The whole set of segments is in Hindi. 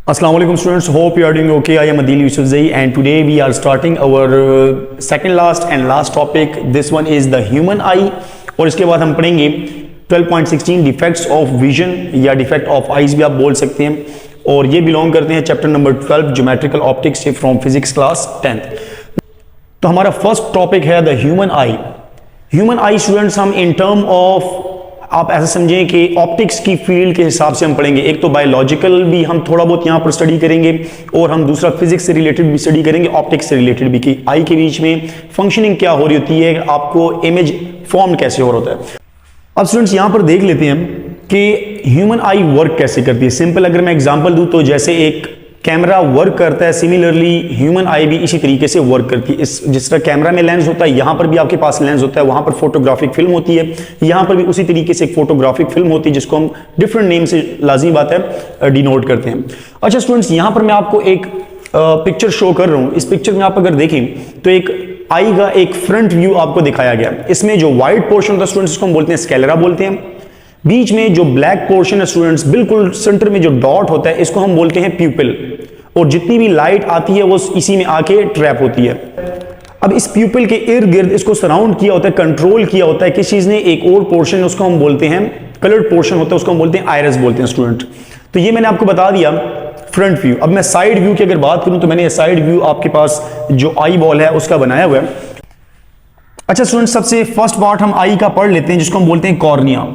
Assalamu alaikum students, hope you are doing okay. I am Adil Yusufzai and today we are starting our second last and last topic. This one is the human eye और इसके बाद हम पढ़ेंगे 12.16 डिफेक्ट्स ऑफ विजन या डिफेक्ट ऑफ आइज भी आप बोल सकते हैं और ये बिलोंग करते हैं चैप्टर नंबर 12 ज्योमेट्रिकल ऑप्टिक्स से फ्रॉम फिजिक्स क्लास 10th। तो हमारा फर्स्ट टॉपिक है the human I. Human I students हम इन टर्म ऑफ आप ऐसा समझें कि ऑप्टिक्स की फील्ड के हिसाब से हम पढ़ेंगे। एक तो बायोलॉजिकल भी हम थोड़ा बहुत यहाँ पर स्टडी करेंगे और हम दूसरा फिजिक्स से रिलेटेड भी स्टडी करेंगे, ऑप्टिक्स से रिलेटेड भी कि आई के बीच में फंक्शनिंग क्या हो रही होती है, आपको इमेज फॉर्म कैसे हो रहा होता है। अब स्टूडेंट्स यहाँ पर देख लेते हैं कि ह्यूमन आई वर्क कैसे करती है। सिंपल अगर मैं एग्जाम्पल दूँ तो जैसे एक कैमरा वर्क करता है, सिमिलरली ह्यूमन आई भी इसी तरीके से वर्क करती है। इस जिस तरह कैमरा में लेंस होता है, यहाँ पर भी आपके पास लेंस होता है, वहाँ पर फोटोग्राफिक फिल्म होती है, यहाँ पर भी उसी तरीके से एक फोटोग्राफिक फिल्म होती है जिसको हम डिफरेंट नेम से लाजिमी बात है डिनोट करते हैं। अच्छा स्टूडेंट्स, यहाँ पर मैं आपको एक पिक्चर शो कर रहा हूँ। इस पिक्चर में आप अगर देखें तो एक आई का एक फ्रंट व्यू आपको दिखाया गया। इसमें जो व्हाइट पोर्शन होता है स्टूडेंट्स इसको हम बोलते हैं स्केलेरा बोलते हैं। बीच में जो ब्लैक पोर्शन है स्टूडेंट्स, बिल्कुल सेंटर में जो डॉट होता है इसको हम बोलते हैं प्यूपिल, और जितनी भी लाइट आती है वो इसी में आके ट्रैप होती है। अब इस प्यूपिल के इर्द गिर्द इसको सराउंड किया होता है, कंट्रोल किया होता है किस चीज ने, एक और पोर्शन उसको हम बोलते हैं कलर्ड पोर्शन होता है, उसको हम बोलते हैं आइरिस बोलते हैं स्टूडेंट। तो ये मैंने आपको बता दिया फ्रंट व्यू। अब मैं साइड व्यू की अगर बात करूं तो मैंने साइड व्यू आपके पास जो आई बॉल है उसका बनाया हुआ है। अच्छा स्टूडेंट, सबसे फर्स्ट पार्ट हम आई का पढ़ लेते हैं जिसको हम बोलते हैं कॉर्निया।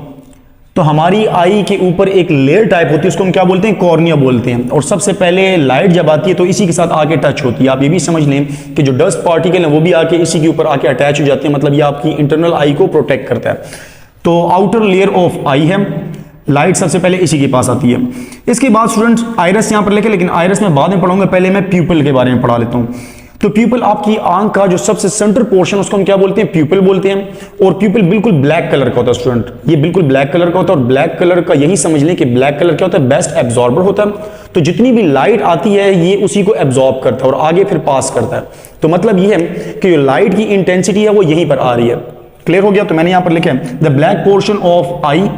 तो हमारी आई के ऊपर एक लेयर टाइप होती है, उसको हम क्या बोलते हैं, कॉर्निया बोलते हैं। और सबसे पहले लाइट जब आती है तो इसी के साथ आके टच होती है। आप ये भी समझ लें कि जो डस्ट पार्टिकल है वो भी आके इसी के ऊपर आके अटैच हो जाते हैं, मतलब ये आपकी इंटरनल आई को प्रोटेक्ट करता है। तो आउटर लेयर ऑफ आई है, लाइट सबसे पहले इसी के पास आती है। इसके बाद स्टूडेंट आइरिस यहाँ पर लिखे, लेकिन आइरिस में बाद में पढ़ाऊंगा, पहले मैं प्यूपिल के बारे में पढ़ा लेता हूँ। तो प्यूपिल आपकी आंख का जो सबसे सेंटर पोर्शन उसको हम क्या बोलते हैं, प्यूपिल बोलते हैं। और प्यूपिल बिल्कुल ब्लैक कलर का होता है स्टूडेंट, ये बिल्कुल ब्लैक कलर का होता है। और ब्लैक कलर का यही समझ लें कि ब्लैक कलर क्या होता है, बेस्ट एब्जॉर्बर होता है। तो जितनी भी लाइट आती है ये उसी को एब्जॉर्ब करता है और आगे फिर पास करता है। तो मतलब ये है कि जो लाइट की इंटेंसिटी है वो यहीं पर आ रही है। क्लियर हो गया? तो मैंने यहां पर लिखा है the black portion of I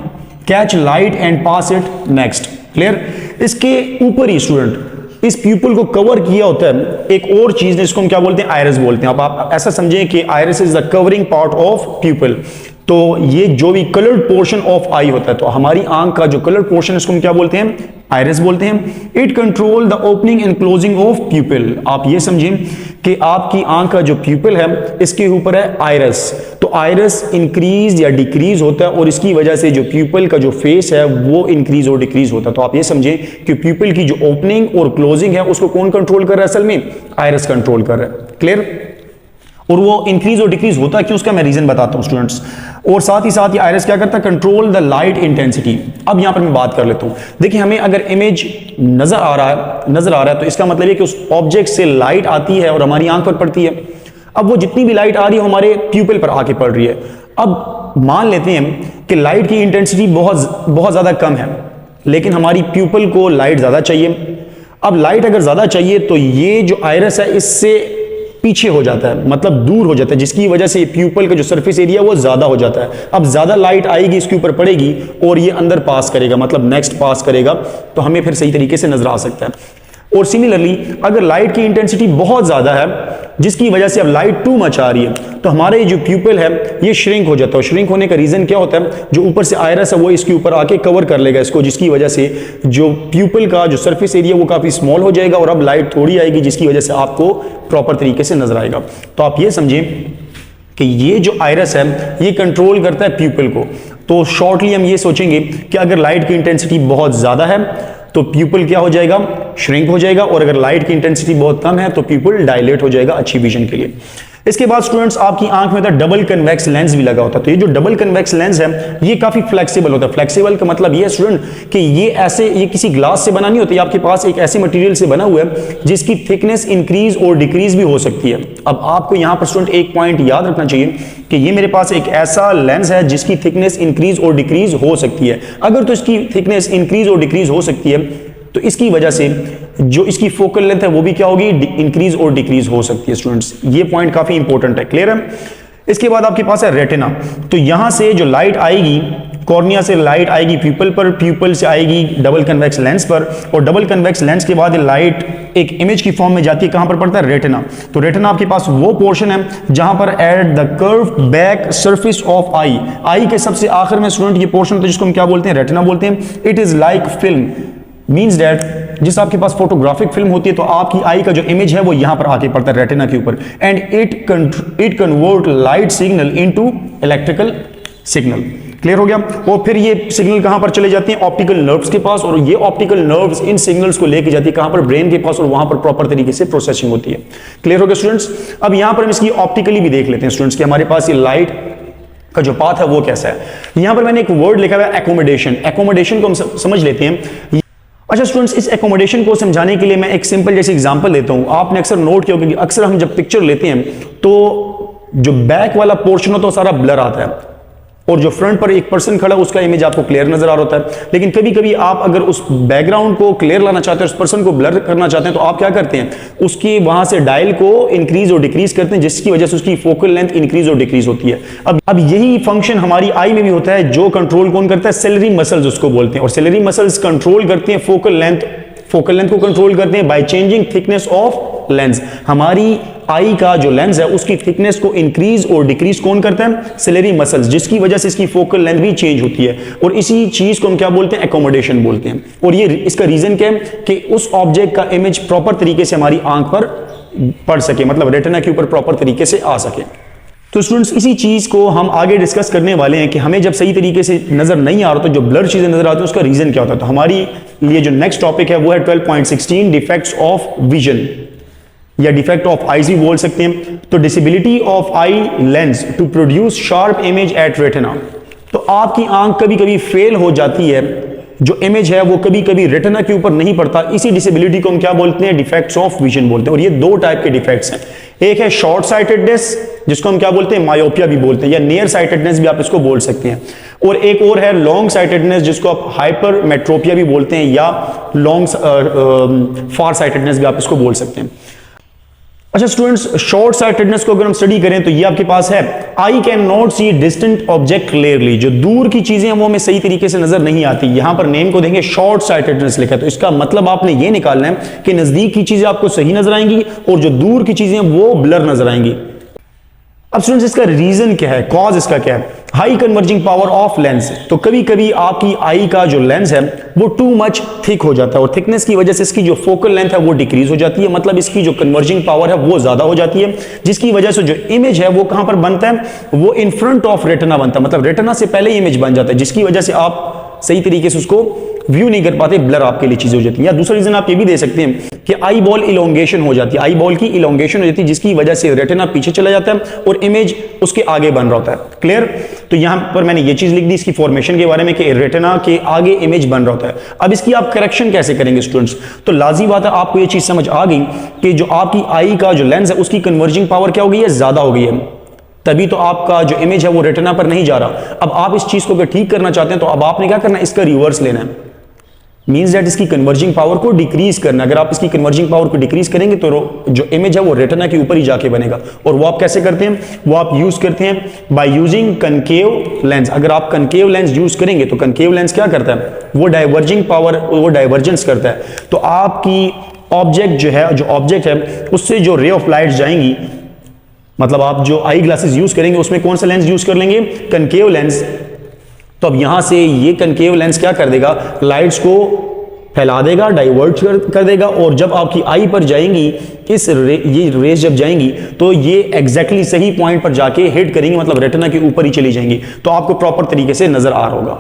catch light and pass it next. Clear? इसके ऊपर ही स्टूडेंट इस प्यूपिल को कवर किया होता है एक और चीज जिसको हम क्या बोलते हैं, आइरिस बोलते हैं। अब आप ऐसा समझें कि iris is the covering part of प्यूपिल। तो ये जो भी कलर्ड पोर्शन ऑफ आई होता है, तो हमारी आंख का जो कलर्ड पोर्शन है इसको हम क्या बोलते हैं, आइरिस बोलते हैं। It control the opening and closing of प्यूपिल। आप ये समझें कि आपकी आंख का जो प्यूपिल है इसके ऊपर है आइरिस। तो आइरिस इंक्रीज या डिक्रीज होता है और इसकी वजह से जो प्यूपिल का जो फेस है वो इंक्रीज और डिक्रीज होता है। तो आप ये समझें कि प्यूपिल की जो ओपनिंग और क्लोजिंग है उसको कौन कंट्रोल कर रहा है, असल में आइरिस कंट्रोल कर रहा है। क्लियर? और वो इंक्रीज और डिक्रीज होता है क्यों, उसका मैं रीजन बताता हूं स्टूडेंट्स। और साथ ही साथ ये आइरिस क्या करता है, कंट्रोल द लाइट इंटेंसिटी। अब यहां पर मैं बात कर लेता हूं। देखिए हमें अगर इमेज नजर आ रहा है तो इसका मतलब है कि उस ऑब्जेक्ट से लाइट आती है और हमारी आंख पर पड़ती है। अब वो जितनी भी लाइट आ रही है हमारे प्यूपिल पर आके पड़ रही है। अब मान लेते हैं कि लाइट की इंटेंसिटी बहुत ज्यादा कम है, लेकिन हमारी प्यूपिल को लाइट ज्यादा चाहिए। अब लाइट अगर ज्यादा चाहिए तो ये जो आइरिस है इससे पीछे हो जाता है, मतलब दूर हो जाता है, जिसकी वजह से प्यूपिल का जो सरफेस एरिया वो ज्यादा हो जाता है। अब ज्यादा लाइट आएगी इसके ऊपर पड़ेगी और ये अंदर पास करेगा, मतलब नेक्स्ट पास करेगा, तो हमें फिर सही तरीके से नजर आ सकता है। और सिमिलरली अगर लाइट की इंटेंसिटी बहुत ज्यादा है जिसकी वजह से अब लाइट टू मच आ रही है तो हमारे जो प्यूपिल है ये श्रिंक हो जाता है। श्रिंक होने का रीजन क्या होता है, जो ऊपर से आइरिस है वो इसके ऊपर आके कवर कर लेगा इसको, जिसकी वजह से जो प्यूपिल का जो सरफेस एरिया वो काफी स्मॉल हो जाएगा और अब लाइट थोड़ी आएगी जिसकी वजह से आपको प्रॉपर तरीके से नजर आएगा। तो आप ये समझें कि ये जो आइरिस है ये कंट्रोल करता है प्यूपिल को। तो शॉर्टली हम ये सोचेंगे कि अगर लाइट की इंटेंसिटी बहुत ज्यादा है तो प्यूपिल क्या हो जाएगा, श्रिंक हो जाएगा, और अगर लाइट की इंटेंसिटी बहुत कम है तो प्यूपिल डायलेट हो जाएगा अच्छी विजन के लिए। इसके बाद स्टूडेंट्स आपकी आंख में डबल कन्वेक्स लेंस भी लगा होता है। तो ये जो डबल कन्वेक्स लेंस है ये काफी फ्लेक्सिबल होता है। फ्लेक्सिबल का मतलब ये है स्टूडेंट कि ये किसी ग्लास से बना नहीं होता, आपके पास एक ऐसे मटेरियल से बना हुआ है जिसकी थिकनेस इंक्रीज और डिक्रीज भी हो सकती है। अब आपको यहां पर स्टूडेंट एक पॉइंट याद रखना चाहिए कि ये मेरे पास एक ऐसा लेंस है जिसकी थिकनेस इंक्रीज और डिक्रीज हो सकती है। अगर तो इसकी थिकनेस इंक्रीज और डिक्रीज हो सकती है तो इसकी वजह से जो इसकी फोकल लेंथ है वो भी क्या होगी, इंक्रीज और डिक्रीज हो सकती है स्टूडेंट्स। ये पॉइंट काफी इंपॉर्टेंट है। क्लियर है? इसके बाद आपके पास है रेटिना। तो यहां से जो लाइट आएगी कॉर्निया से लाइट आएगी प्यूपल पर, प्यूपल से आएगी डबल कन्वेक्स लेंस पर, और डबल कन्वेक्स लेंस के बाद लाइट एक इमेज की फॉर्म में जाती है, कहां पर पड़ता है? रेटिना। तो रेटिना आपके पास वो पोर्शन है जहां पर at the curve back surface of eye के सबसे आखिर में स्टूडेंट ये पोर्शन होता है जिसको हम क्या बोलते हैं? रेटिना बोलते हैं। It is like film, means that जिस आपके पास फोटोग्राफिक फिल्म होती है तो आपकी आई का जो इमेज है वो यहां पर आके पड़ता है रेटिना के ऊपर, and it convert light signal into electrical signal. Clear हो गया? और फिर ये सिग्नल कहां पर चले जाते हैं? ऑप्टिकल नर्व्स के पास, और ये ऑप्टिकल नर्व्स इन सिग्नल्स को लेके जाती है कहां पर? ब्रेन के पास, और वहां पर प्रॉपर तरीके से प्रोसेसिंग होती है। क्लियर हो गया स्टूडेंट्स? अब यहां पर हम इसकी ऑप्टिकली भी देख लेते हैं स्टूडेंट्स कि हमारे पास ये लाइट का जो पाथ है वो कैसा है। यहां पर मैंने एक वर्ड लिखा हुआ है एकोमोडेशन। एकोमोडेशन को हम समझ लेते हैं। अच्छा स्टूडेंट्स, इस एकोमोडेशन को समझाने के लिए मैं एक सिंपल जैसे एग्जांपल देता हूं। आपने अक्सर नोट किया होगा कि अक्सर हम जब पिक्चर लेते हैं तो जो बैक वाला पोर्शन होता है सारा ब्लर आता है, और जो फ्रंट पर एक पर्सन खड़ा है उसका इमेज आपको क्लियर नजर आ रहा होता है। लेकिन कभी कभी आप अगर उस बैकग्राउंड को क्लियर लाना चाहते हैं, उस पर्सन को ब्लर करना चाहते हैं, तो आप क्या करते हैं? उसके वहां से डायल को इंक्रीज और डिक्रीज करते हैं, जिसकी वजह से उसकी फोकल लेंथ इंक्रीज और डिक्रीज होती है। अब यही फंक्शन हमारी आई में भी होता है, जो कंट्रोल कौन करता है? सेलेरी मसल्स उसको बोलते हैं, और सेलेरी मसल्स कंट्रोल करते हैं फोकल लेंथ को कंट्रोल करते हैं by changing thickness of lens. हमारी आई का जो लेंस है उसकी थिकनेस को इंक्रीज और डिक्रीज कौन करता है? सेलेरी मसल्स, जिसकी वजह से इसकी फोकल लेंथ भी चेंज होती है, और इसी चीज को हम क्या बोलते हैं? एकोमोडेशन बोलते हैं। और ये इसका रीजन क्या है? कि उस ऑब्जेक्ट का इमेज प्रॉपर तरीके से हमारी आंख पर पड़ सके, मतलब रेटिना के ऊपर प्रॉपर तरीके से आ सके। तो स्टूडेंट्स, इसी चीज को हम आगे डिस्कस करने वाले हैं कि हमें जब सही तरीके से नजर नहीं आ रहा तो जो ब्लर चीजें नजर आती है उसका रीजन क्या होता है। तो हमारी लिए जो नेक्स्ट टॉपिक है वो है 12.16 डिफेक्ट्स ऑफ विजन, या डिफेक्ट ऑफ आईज भी बोल सकते हैं। तो disability of eye lens to produce sharp image at retina. तो आपकी आंख कभी कभी फेल हो जाती है, जो इमेज है वो कभी कभी रेटिना के ऊपर नहीं पड़ता। इसी डिसेबिलिटी को हम क्या बोलते हैं? डिफेक्ट्स ऑफ विजन बोलते हैं। और ये दो टाइप के डिफेक्ट्स हैं। एक है शॉर्ट साइटेडनेस, जिसको हम क्या बोलते हैं? मायोपिया भी बोलते हैं, या नियर साइटेडनेस भी आप इसको बोल सकते हैं। और एक और है लॉन्ग साइटेडनेस, जिसको आप हाइपरमेट्रोपिया भी बोलते हैं, या लॉन्ग फार साइटेडनेस भी आप इसको बोल सकते हैं। अच्छा स्टूडेंट्स, शॉर्ट साइटेडनेस को अगर हम स्टडी करें तो ये आपके पास है I can not see distant object clearly. जो दूर की चीजें हैं वो हमें सही तरीके से नजर नहीं आती। यहां पर नेम को देंगे शॉर्ट साइटेडनेस लिखा है, तो इसका मतलब आपने ये निकालना है कि नजदीक की चीजें आपको सही नजर आएंगी और जो दूर की चीजें वो ब्लर नजर आएंगी। अब स्टूडेंट्स, इसका रीजन क्या है? कॉज इसका क्या है? High converging power of lens. तो कभी कभी आपकी आई का जो लेंस है वो टू मच थिक हो जाता है, और थिकनेस की वजह से इसकी जो फोकल लेंथ है वो डिक्रीज हो जाती है, मतलब इसकी जो कन्वर्जिंग पावर है वो ज्यादा हो जाती है, जिसकी वजह से जो इमेज है वो कहां पर बनता है? वो इन फ्रंट ऑफ रेटिना बनता है, मतलब रेटिना से पहले इमेज बन जाता है, जिसकी वजह से आप सही तरीके से उसको व्यू नहीं कर पाते, ब्लर आपके लिए चीजें हो जाती है। या दूसरा रीजन आप ये भी दे सकते हैं कि आई बॉल इलोंगेशन हो जाती है, आई बॉल की इलोंगेशन हो जाती है, जिसकी वजह से रेटिना पीछे चला जाता है और इमेज उसके आगे बन रहा होता है। क्लियर? तो यहां पर मैंने ये चीज लिख दी इसकी फॉर्मेशन के बारे में कि रेटिना के आगे इमेज बन रहा होता है। अब इसकी आप करेक्शन कैसे करेंगे स्टूडेंट्स? तो लाजी बात है, आपको ये चीज समझ आ गई कि जो आपकी आई का जो लेंस है उसकी कन्वर्जिंग पावर क्या हो गई है? ज्यादा हो गई है, तभी तो आपका जो इमेज है वो रेटिना पर नहीं जा रहा। अब आप इस चीज को अगर ठीक करना चाहते हैं तो अब आपने क्या करना है? इसका रिवर्स लेना है, मीन्स दैट इसकी कन्वर्जिंग पावर को डिक्रीज करना। अगर आप इसकी कन्वर्जिंग पावर को डिक्रीज करेंगे तो जो इमेज है वो रेटिना के ऊपर ही जाके बनेगा। और वो आप कैसे करते हैं? वो आप यूज करते हैं बाय यूजिंग कनकेव लेंस। अगर आप कनकेव लेंस यूज करेंगे तो कनकेव लेंस क्या करता है? वो डाइवर्जिंग पावर, वो डाइवर्जेंस करता है। तो आपकी ऑब्जेक्ट जो ऑब्जेक्ट है उससे जो रे ऑफ लाइट जाएंगी, मतलब आप जो आई ग्लासेस यूज करेंगे उसमें कौन सा लेंस यूज कर लेंगे? Concave lens. तो अब यहां से ये कनकेव लेंस क्या कर देगा? लाइट्स को फैला देगा, डाइवर्ट कर देगा, और जब आपकी आई पर जाएंगी ये रेस जब जाएंगी तो ये एग्जैक्टली सही पॉइंट पर जाके हिट करेंगी, मतलब रेटिना के ऊपर ही चली जाएंगी, तो आपको प्रॉपर तरीके से नजर आ रहा होगा।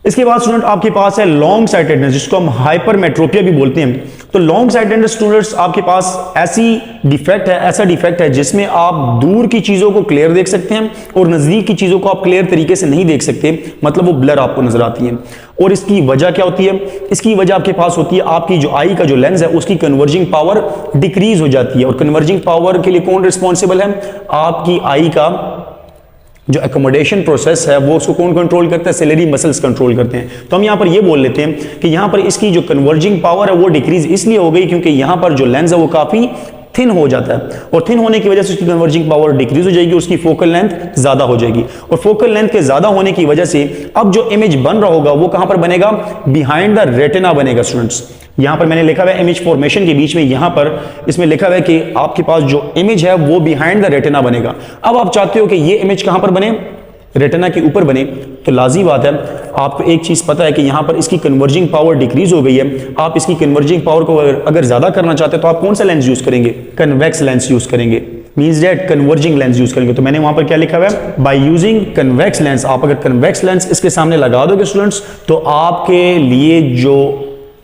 इसके बाद स्टूडेंट आपके पास है लॉन्ग साइटेडनेस, जिसको हम हाइपरमेट्रोपिया भी बोलते हैं। तो लॉन्ग साइटेडनेस स्टूडेंट्स आपके पास ऐसा डिफेक्ट है जिसमें आप दूर की चीजों को क्लियर देख सकते हैं और नजदीक की चीजों को आप क्लियर तरीके से नहीं देख सकते, मतलब वो ब्लर आपको नजर आती है। और इसकी वजह क्या होती है? इसकी वजह आपके पास होती है आपकी जो आई का जो लेंस है उसकी कन्वर्जिंग पावर डिक्रीज हो जाती है। और कन्वर्जिंग पावर के लिए कौन रिस्पॉन्सिबल है? आपकी आई का जो एकोमोडेशन प्रोसेस है वो उसको कौन कंट्रोल करता है? सेलेरी मसल्स कंट्रोल करते हैं। तो हम यहां पर ये बोल लेते हैं कि यहां पर इसकी जो कन्वर्जिंग पावर है वो डिक्रीज इसलिए हो गई क्योंकि यहां पर जो लेंस है वो काफी थिन हो जाता है, और थिन होने की वजह से उसकी कन्वर्जिंग पावर डिक्रीज हो जाएगी, उसकी फोकल लेंथ ज्यादा हो जाएगी, और फोकल लेंथ के ज्यादा होने की वजह से अब जो इमेज बन रहा होगा वो कहां पर बनेगा, बिहाइंड द रेटिना बनेगा। स्टूडेंट्स यहां पर मैंने लिखा हुआ है इमेज फॉर्मेशन के बीच में, यहां पर इसमें लिखा हुआ है कि आपके पास जो इमेज है वो बिहाइंड द रेटिना बनेगा। अब आप चाहते हो कि ये इमेज कहां पर बने, रेटिना के ऊपर बने, तो लाजी बात है आपको एक चीज पता है कि यहां पर इसकी कन्वर्जिंग पावर डिक्रीज हो गई है। आप इसकी कन्वर्जिंग पावर को अगर ज्यादा करना चाहते हैं तो आप कौन सा लेंस यूज करेंगे, कन्वेक्स लेंस यूज करेंगे, means that converging lens use करेंगे। तो मैंने वहां पर क्या लिखा हुआ है, बाय यूजिंग कन्वेक्स लेंस। आप अगर कन्वेक्स लेंस इसके सामने लगा दोगे स्टूडेंट्स, तो आपके लिए जो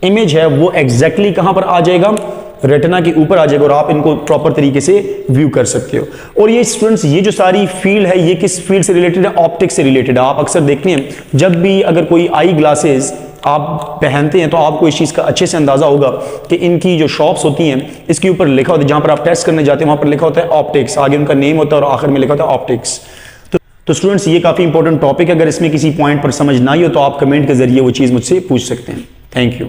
इमेज है वो एग्जैक्टली कहां पर आ जाएगा, रेटिना के ऊपर आ जाएगा, और आप इनको प्रॉपर तरीके से व्यू कर सकते हो। और ये स्टूडेंट्स ये जो सारी फील्ड है ये किस फील्ड से रिलेटेड है, ऑप्टिक्स से रिलेटेड है। आप अक्सर देखते हैं जब भी अगर कोई आई ग्लासेस आप पहनते हैं तो आपको इस चीज का अच्छे से अंदाजा होगा कि इनकी जो शॉप्स होती हैं इसके ऊपर लिखा होता है, जहां पर आप टेस्ट करने जाते हैं वहां पर लिखा होता है ऑप्टिक्स, आगे उनका नेम होता है और आखिर में लिखा होता है ऑप्टिक्स। तो स्टूडेंट्स ये काफी इंपॉर्टेंट टॉपिक है, अगर इसमें किसी पॉइंट पर समझ ना आई हो तो आप कमेंट के जरिए वो चीज मुझसे पूछ सकते हैं। Thank you.